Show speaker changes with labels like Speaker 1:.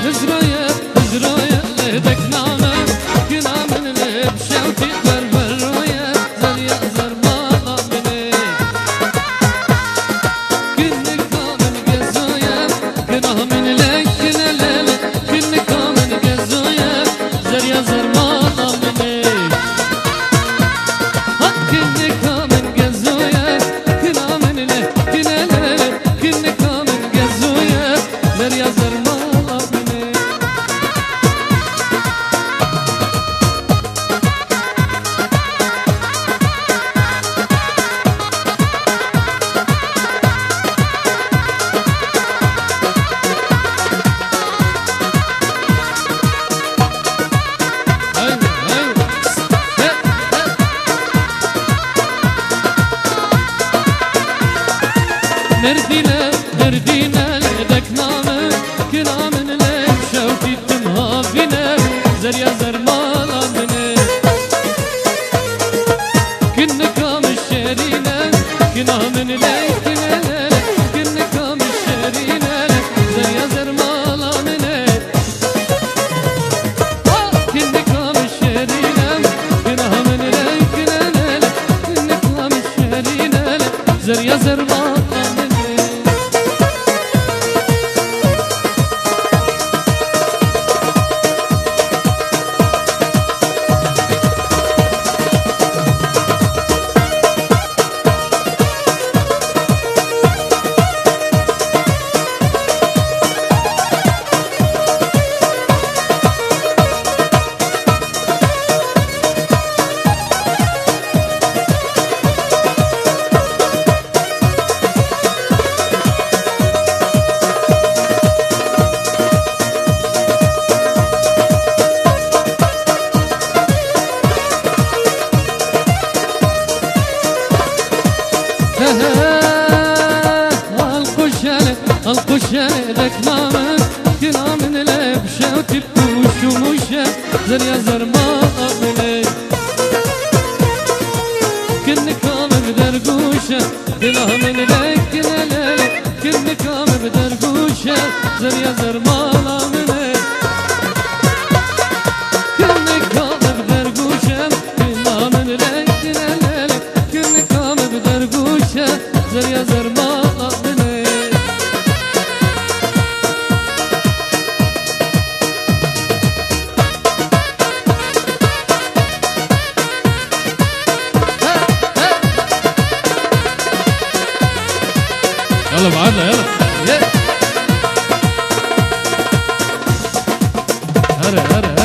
Speaker 1: هجرية هجرية لهدك نامة كنامن لب شوتي بربروية زريا زرمانا مني كنك كامن جزوية كنامن لك كنالي كنك كامن جزوية زريا زرمانا مني كنك كامن جزوية كنامن لك كنالي كنك كامن جزوية زريا زرمانا مردينا مردينا لدك نامه كنامن لك شوتي تنهافنا زريا زرمالا مني كنكام الشرينا كنامن لك كنالك كنكام الشرينا زريا زرمالا مني كنكام الشرينا كنامن لك كنالك كنكام الشرينا زريا زرمالا القشة لك نامن كنامن لبشة وتبوش ومشة زريا زرماء مني كنكام بدرقوشة كنامن لك كنالي كنكام بدرقوشة زريا زرماء مني كنكام بدرقوشة كنامن لك كنالي كنكام بدرقوشة زريا زرماء مني يلا بعدنا يلا هلا هلا